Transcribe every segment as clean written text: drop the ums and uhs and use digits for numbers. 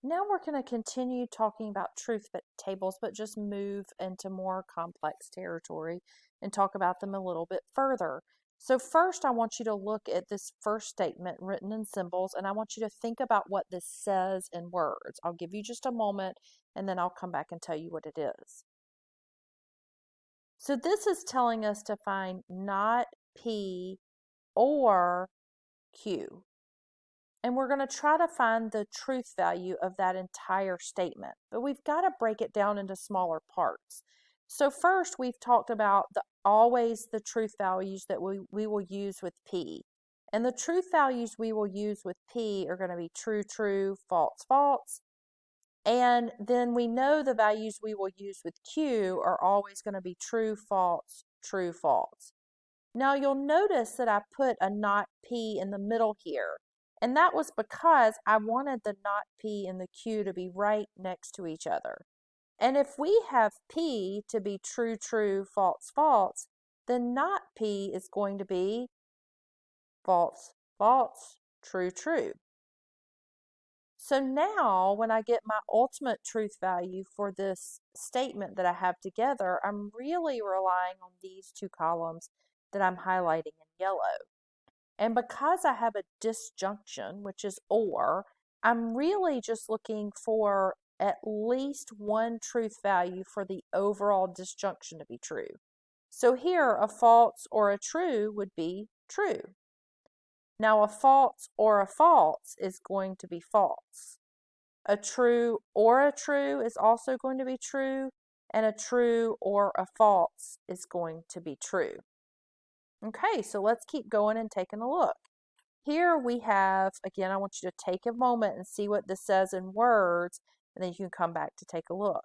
Now we're going to continue talking about truth tables, but just move into more complex territory and talk about them a little bit further. So first, I want you to look at this first statement written in symbols, and I want you to think about what this says in words. I'll give you just a moment, and then I'll come back and tell you what it is. So this is telling us to find not P or Q. And we're going to try to find the truth value of that entire statement. But we've got to break it down into smaller parts. So first, we've talked about always the truth values that we will use with P. And the truth values we will use with P are going to be true, true, false, false. And then we know the values we will use with Q are always going to be true, false, true, false. Now you'll notice that I put a not P in the middle here. And that was because I wanted the not P and the Q to be right next to each other. And if we have P to be true, true, false, false, then not P is going to be false, false, true, true. So now when I get my ultimate truth value for this statement that I have together, I'm really relying on these two columns that I'm highlighting in yellow. And because I have a disjunction, which is or, I'm really just looking for at least one truth value for the overall disjunction to be true. So here, a false or a true would be true. Now, a false or a false is going to be false. A true or a true is also going to be true, and a true or a false is going to be true. Okay, so let's keep going and taking a look. Here we have, again, I want you to take a moment and see what this says in words, and then you can come back to take a look.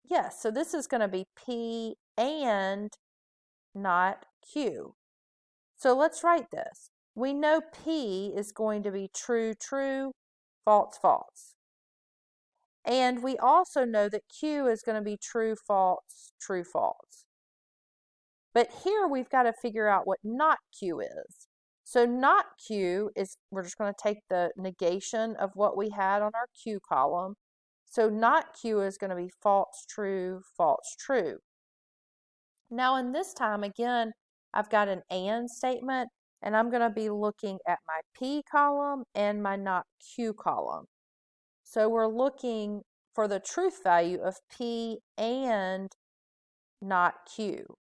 Yes, so this is going to be P and not Q. So let's write this. We know P is going to be true, true, false, false. And we also know that Q is going to be true, false, true, false. But here we've got to figure out what not Q is. So not Q is, we're just going to take the negation of what we had on our Q column. So not Q is going to be false, true, false, true. Now in this time, again, I've got an and statement, and I'm going to be looking at my P column and my not Q column. So we're looking for the truth value of P and not Q.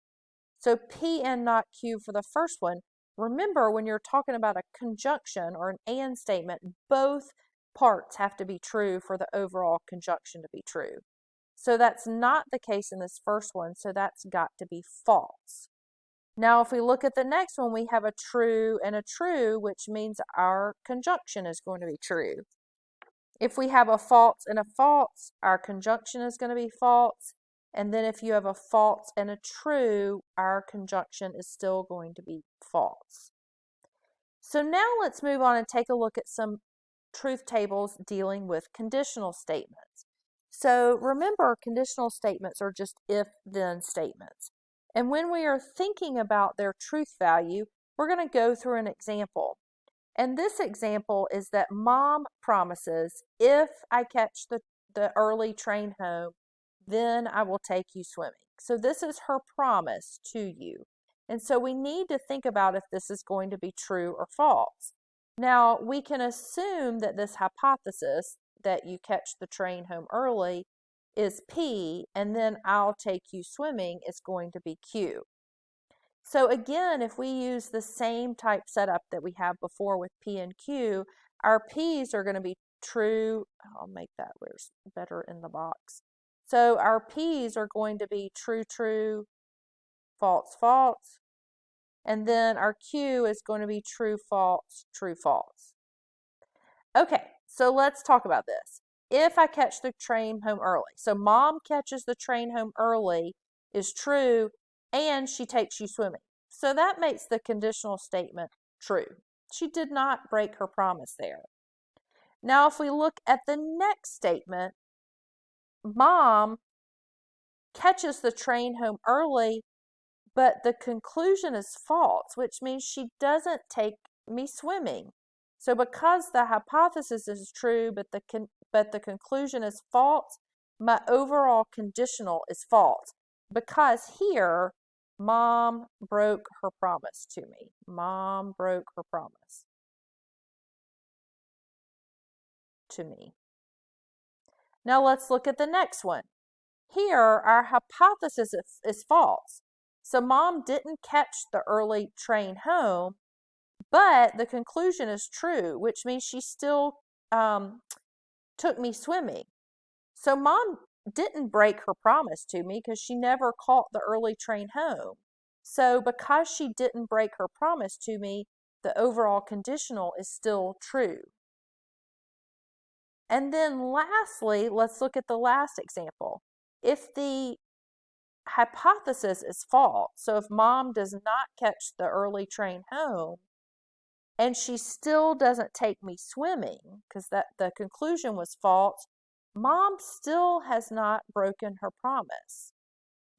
So P and not Q for the first one. Remember, when you're talking about a conjunction or an and statement, both parts have to be true for the overall conjunction to be true. So that's not the case in this first one, so that's got to be false. Now, if we look at the next one, we have a true and a true, which means our conjunction is going to be true. If we have a false and a false, our conjunction is going to be false. And then if you have a false and a true, our conjunction is still going to be false. So now let's move on and take a look at some truth tables dealing with conditional statements. So remember, conditional statements are just if-then statements. And when we are thinking about their truth value, we're going to go through an example. And this example is that Mom promises, if I catch the early train home, then I will take you swimming. So this is her promise to you. And so we need to think about if this is going to be true or false. Now, we can assume that this hypothesis that you catch the train home early is P, and then I'll take you swimming is going to be Q. So again, if we use the same type setup that we have before with P and Q, our P's are going to be true. I'll make that better in the box. So our P's are going to be true, true, false, false. And then our Q is going to be true, false, true, false. Okay, so let's talk about this. If I catch the train home early, so Mom catches the train home early is true, and she takes you swimming. So that makes the conditional statement true. She did not break her promise there. Now, if we look at the next statement, Mom catches the train home early, but the conclusion is false, which means she doesn't take me swimming. So because the hypothesis is true, but the conclusion is false, my overall conditional is false. Because here, mom broke her promise to me. Mom broke her promise to me. Now let's look at the next one. Here, our hypothesis is false. So mom didn't catch the early train home, but the conclusion is true, which means she still took me swimming. So mom didn't break her promise to me because she never caught the early train home. So because she didn't break her promise to me, the overall conditional is still true. And then lastly, let's look at the last example. If the hypothesis is false, so if mom does not catch the early train home and she still doesn't take me swimming because the conclusion was false, mom still has not broken her promise,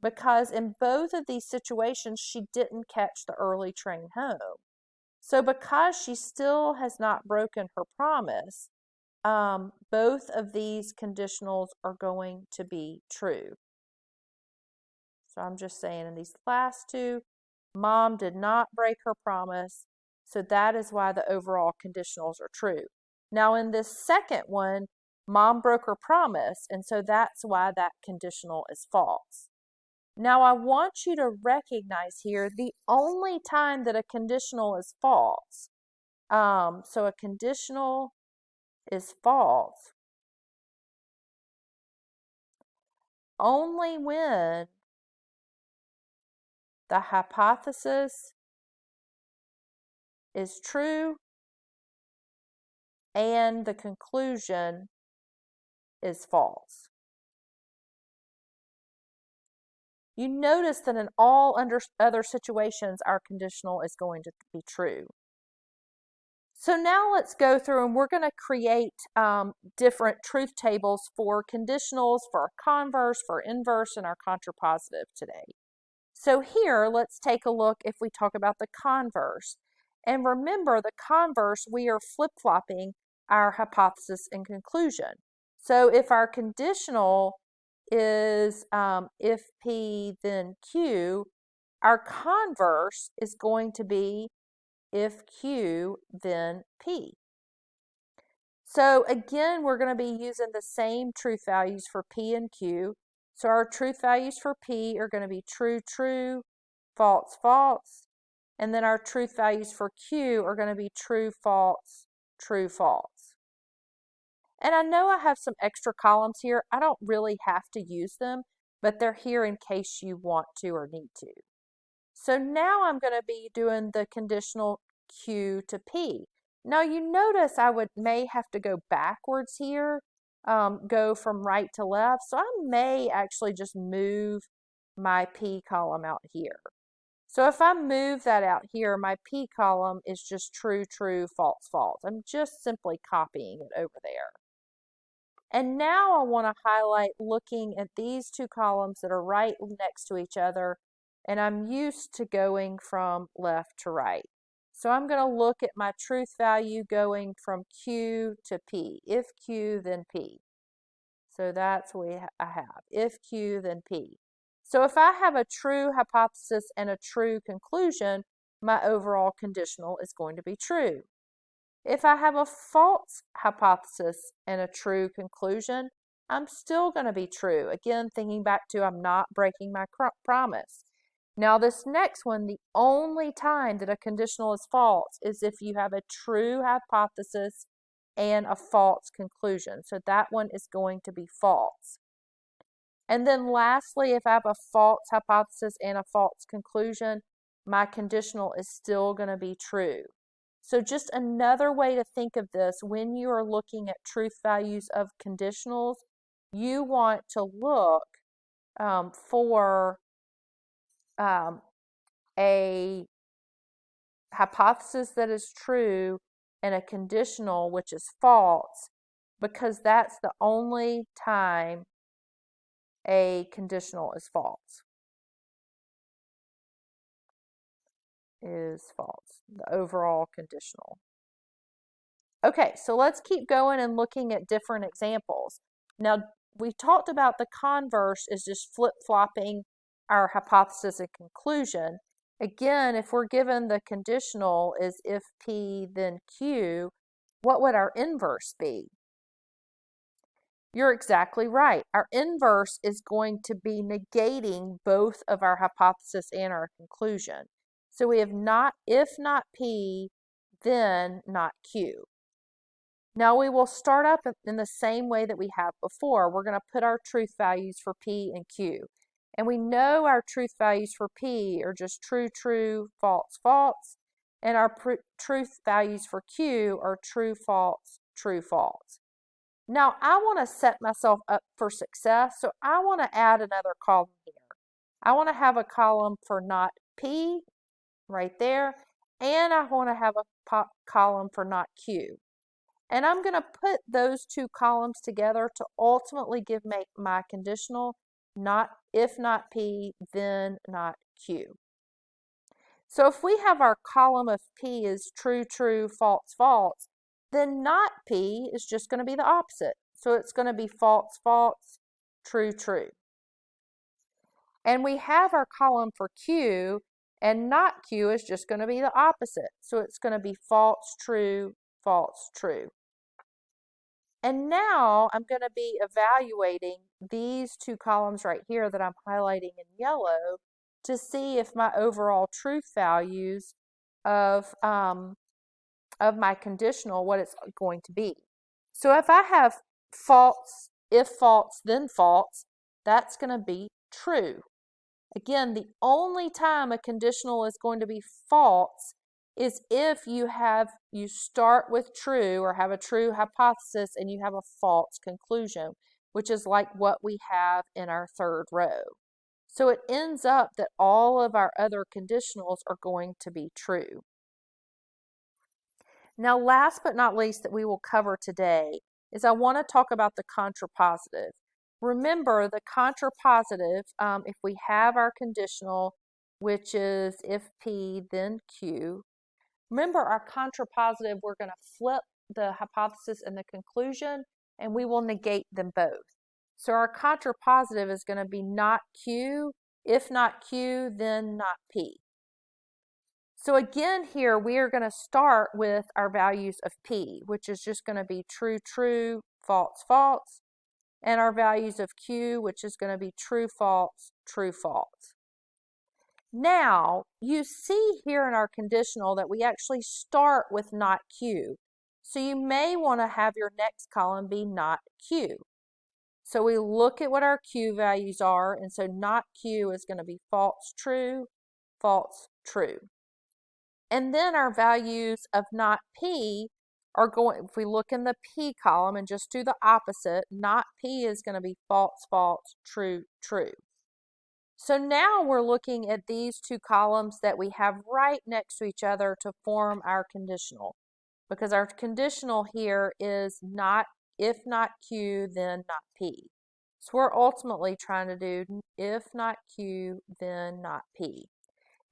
because in both of these situations she didn't catch the early train home. So because she still has not broken her promise, both of these conditionals are going to be true. So I'm just saying in these last two, mom did not break her promise, so that is why the overall conditionals are true. Now in this second one, mom broke her promise, and so that's why that conditional is false. Now I want you to recognize here the only time that a conditional is false. So a conditional is false only when the hypothesis is true and the conclusion is false. You notice that in all other situations, our conditional is going to be true. So now let's go through and we're going to create different truth tables for conditionals, for our converse, for inverse, and our contrapositive today. So here, let's take a look if we talk about the converse. And remember, the converse, we are flip-flopping our hypothesis and conclusion. So if our conditional is if P, then Q, our converse is going to be if Q, then P. So again, we're going to be using the same truth values for P and Q. So our truth values for P are going to be true, true, false, false. And then our truth values for Q are going to be true, false, true, false. And I know I have some extra columns here. I don't really have to use them, but they're here in case you want to or need to. So now I'm going to be doing the conditional Q to P. Now you notice I may have to go backwards here, go from right to left. So I may actually just move my P column out here. So if I move that out here, my P column is just true, true, false, false. I'm just simply copying it over there. And now I want to highlight looking at these two columns that are right next to each other, and I'm used to going from left to right. So I'm going to look at my truth value going from Q to P. If Q, then P. So that's what I have. If Q, then P. So if I have a true hypothesis and a true conclusion, my overall conditional is going to be true. If I have a false hypothesis and a true conclusion, I'm still going to be true. Again, thinking back to I'm not breaking my promise. Now this next one, the only time that a conditional is false is if you have a true hypothesis and a false conclusion. So that one is going to be false. And then lastly, if I have a false hypothesis and a false conclusion, my conditional is still going to be true. So just another way to think of this, when you are looking at truth values of conditionals, you want to look for a hypothesis that is true and a conditional which is false, because that's the only time a conditional is false. Is false, the overall conditional. Okay, so let's keep going and looking at different examples. Now, we talked about the converse is just flip-flopping our hypothesis and conclusion. Again, if we're given the conditional is if P then Q, what would our inverse be? You're exactly right. Our inverse is going to be negating both of our hypothesis and our conclusion. So we have not, if not P, then not Q. Now we will start up in the same way that we have before. We're going to put our truth values for P and Q. And we know our truth values for P are just true, true, false, false. And our truth values for Q are true, false, true, false. Now I want to set myself up for success, so I want to add another column here. I want to have a column for not P right there, and I want to have a column for not Q. And I'm going to put those two columns together to ultimately give my conditional not if not P, then not Q. So if we have our column of P is true, true, false, false, then not P is just going to be the opposite. So it's going to be false, false, true, true. And we have our column for Q, and not Q is just going to be the opposite. So it's going to be false, true, false, true. And now I'm going to be evaluating these two columns right here that I'm highlighting in yellow to see if my overall truth values of my conditional, what it's going to be. So if I have false, if false, then false, that's going to be true. Again, the only time a conditional is going to be false is if you start with true or have a true hypothesis and you have a false conclusion, which is like what we have in our third row. So it ends up that all of our other conditionals are going to be true. Now, last but not least that we will cover today is I want to talk about the contrapositive. Remember, the contrapositive, if we have our conditional, which is if P, then Q. Remember, our contrapositive, we're going to flip the hypothesis and the conclusion, and we will negate them both. So our contrapositive is going to be not Q. If not Q, then not P. So again here, we are going to start with our values of P, which is just going to be true, true, false, false, and our values of Q, which is going to be true, false, true, false. Now, you see here in our conditional that we actually start with not Q. So you may want to have your next column be not Q. So we look at what our Q values are, and so not Q is going to be false, true, false, true. And then our values of not P are going, if we look in the P column and just do the opposite, not P is going to be false, false, true, true. So now we're looking at these two columns that we have right next to each other to form our conditional. Because our conditional here is not, if not Q, then not P. So we're ultimately trying to do if not Q, then not P.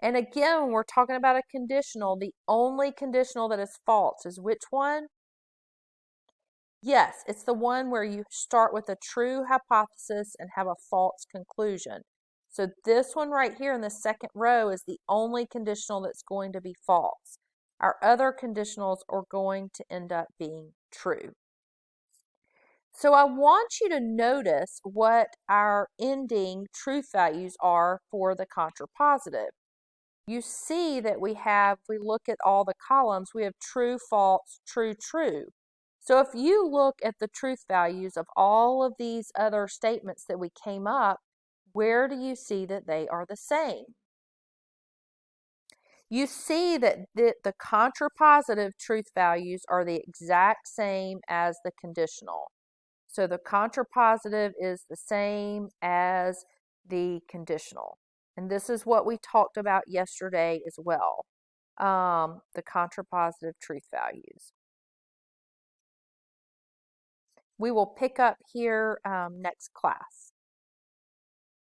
And again, when we're talking about a conditional, the only conditional that is false is which one? Yes, it's the one where you start with a true hypothesis and have a false conclusion. So this one right here in the second row is the only conditional that's going to be false. Our other conditionals are going to end up being true. So I want you to notice what our ending truth values are for the contrapositive. You see that we look at all the columns, we have true, false, true, true. So if you look at the truth values of all of these other statements that we came up, where do you see that they are the same? You see that the contrapositive truth values are the exact same as the conditional. So the contrapositive is the same as the conditional. And this is what we talked about yesterday as well, the contrapositive truth values. We will pick up here next class.